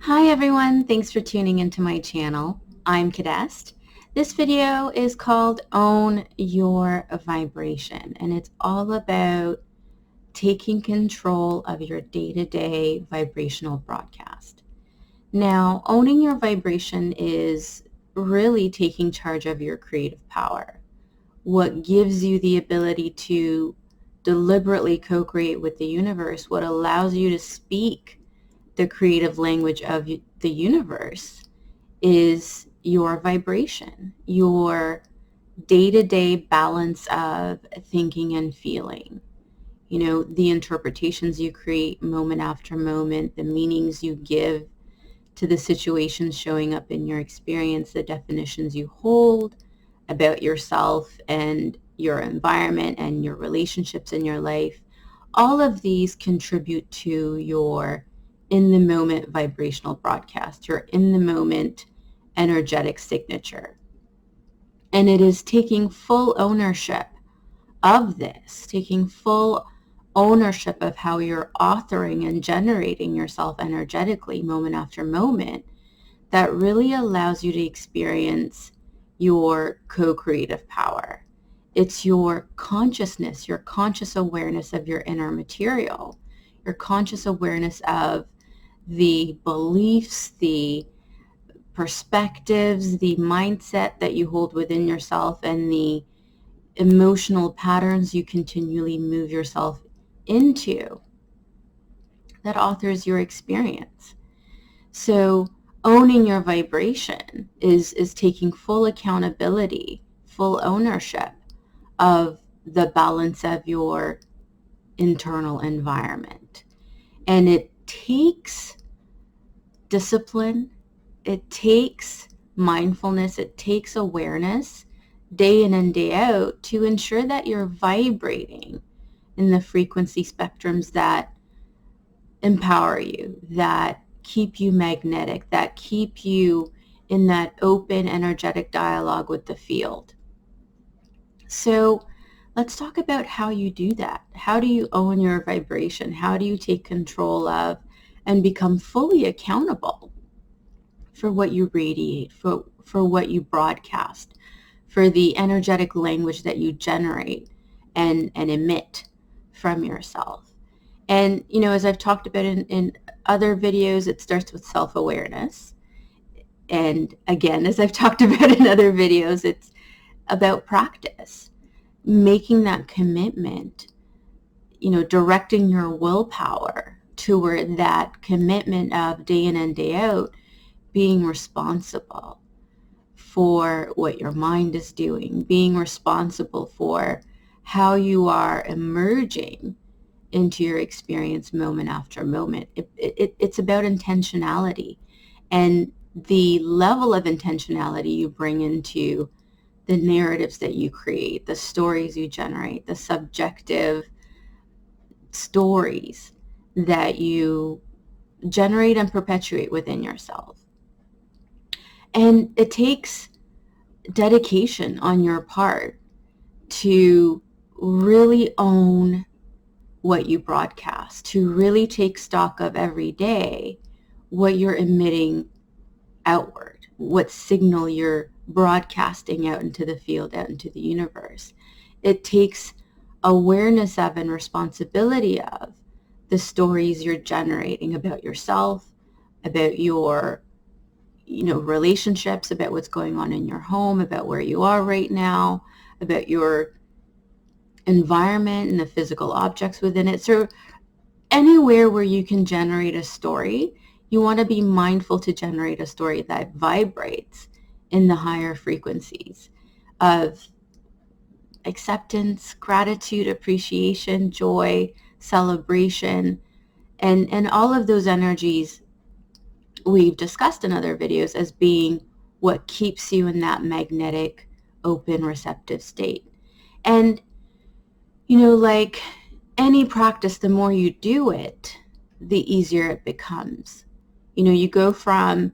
Hi everyone, thanks for tuning into my channel. I'm Kidest. This video is called Own Your Vibration, and it's all about taking control of your day-to-day vibrational broadcast. Now, owning your vibration is really taking charge of your creative power. What gives you the ability to deliberately co-create with the universe, what allows you to speak the creative language of the universe is your vibration, your day-to-day balance of thinking and feeling. You know, the interpretations you create moment after moment, the meanings you give to the situations showing up in your experience, the definitions you hold about yourself and your environment and your relationships in your life. All of these contribute to your in the moment vibrational broadcast, your in the moment energetic signature. And it is taking full ownership of this, taking full ownership of how you're authoring and generating yourself energetically moment after moment that really allows you to experience your co-creative power. It's your consciousness, your conscious awareness of your inner material, your conscious awareness of the beliefs, the perspectives, the mindset that you hold within yourself, and the emotional patterns you continually move yourself into that authors your experience. So owning your vibration is taking full accountability, full ownership of the balance of your internal environment. And it takes discipline, it takes mindfulness, it takes awareness day in and day out to ensure that you're vibrating in the frequency spectrums that empower you, that keep you magnetic, that keep you in that open energetic dialogue with the field. So let's talk about how you do that. How do you own your vibration? How do you take control of and become fully accountable for what you radiate, for what you broadcast, for the energetic language that you generate and emit from yourself? And, you know, as I've talked about in other videos, it starts with self-awareness. And again, as I've talked about in other videos, it's about practice, making that commitment, you know, directing your willpower toward that commitment of day in and day out, being responsible for what your mind is doing, being responsible for how you are emerging into your experience moment after moment. It's about intentionality and the level of intentionality you bring into the narratives that you create, the stories you generate, the subjective stories that you generate and perpetuate within yourself. And it takes dedication on your part to really own what you broadcast, to really take stock of every day what you're emitting outward, what signal you're broadcasting out into the field, out into the universe. It takes awareness of and responsibility of the stories you're generating about yourself, about your, you know, relationships, about what's going on in your home, about where you are right now, about your environment and the physical objects within it. So anywhere where you can generate a story, you want to be mindful to generate a story that vibrates in the higher frequencies of acceptance, gratitude, appreciation, joy, celebration, and all of those energies we've discussed in other videos as being what keeps you in that magnetic, open, receptive state. And, you know, like any practice, the more you do it, the easier it becomes. You know, you go from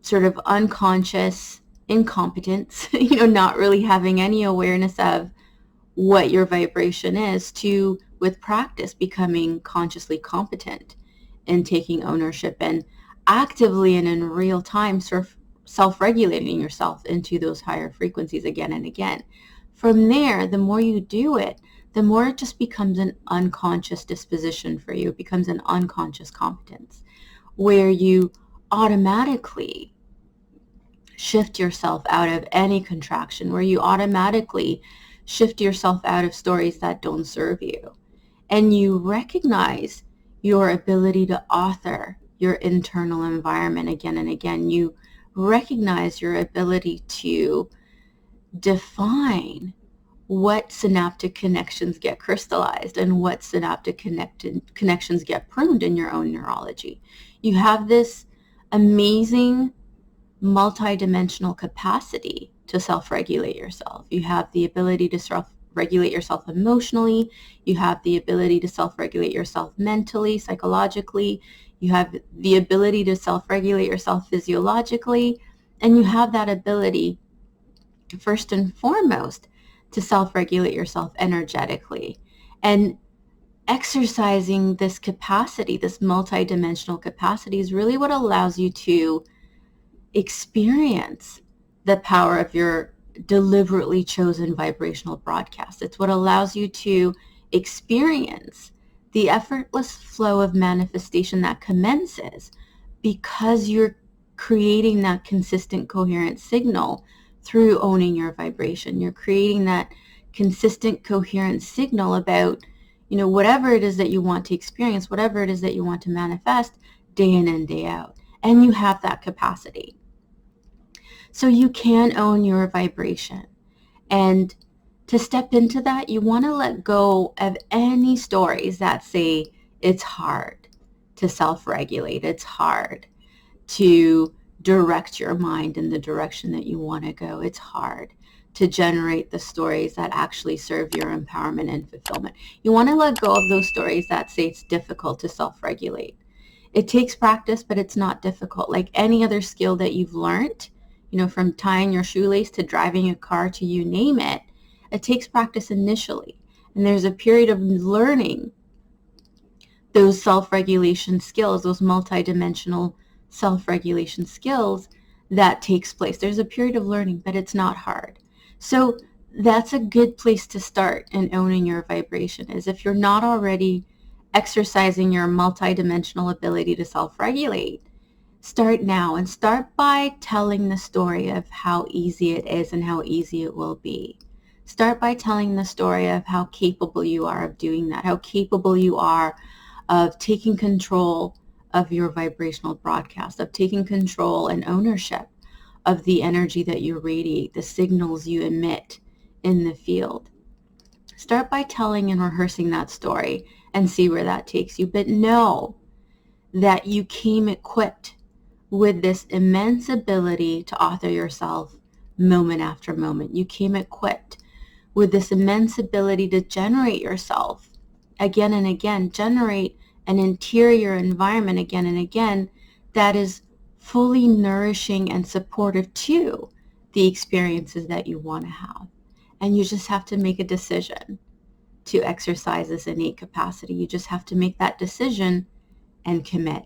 sort of unconscious incompetence, you know, not really having any awareness of what your vibration is, to, with practice, becoming consciously competent and taking ownership. And actively and in real time self-regulating yourself into those higher frequencies again and again. From there, the more you do it, the more it just becomes an unconscious disposition for you. It becomes an unconscious competence where you automatically shift yourself out of any contraction, where you automatically shift yourself out of stories that don't serve you. And you recognize your ability to author your internal environment again and again. You recognize your ability to define what synaptic connections get crystallized and what synaptic connections get pruned in your own neurology. You have this amazing multidimensional capacity to self-regulate yourself. You have the ability to self-regulate yourself emotionally. You have the ability to self-regulate yourself mentally, psychologically. You have the ability to self-regulate yourself physiologically. And you have that ability, first and foremost, to self-regulate yourself energetically. And exercising this capacity, this multidimensional capacity, is really what allows you to experience the power of your deliberately chosen vibrational broadcast. It's what allows you to experience the effortless flow of manifestation that commences because you're creating that consistent, coherent signal through owning your vibration. You're creating that consistent, coherent signal about, whatever it is that you want to experience, whatever it is that you want to manifest day in and day out. And you have that capacity. So you can own your vibration. And to step into that, you want to let go of any stories that say it's hard to self-regulate. It's hard to direct your mind in the direction that you want to go. It's hard to generate the stories that actually serve your empowerment and fulfillment. You want to let go of those stories that say it's difficult to self-regulate. It takes practice, but it's not difficult. Like any other skill that you've learned, from tying your shoelace to driving a car to you name it, it takes practice initially. And there's a period of learning those self-regulation skills, those multidimensional self-regulation skills that takes place. There's a period of learning, but it's not hard. So that's a good place to start in owning your vibration, is if you're not already exercising your multidimensional ability to self-regulate, start now, and start by telling the story of how easy it is and how easy it will be. Start by telling the story of how capable you are of doing that, how capable you are of taking control of your vibrational broadcast, of taking control and ownership of the energy that you radiate, the signals you emit in the field. Start by telling and rehearsing that story and see where that takes you. But know that you came equipped with this immense ability to author yourself moment after moment. You came equipped with this immense ability to generate yourself again and again, generate an interior environment again and again that is fully nourishing and supportive to the experiences that you want to have. And you just have to make a decision to exercise this innate capacity. You just have to make that decision and commit.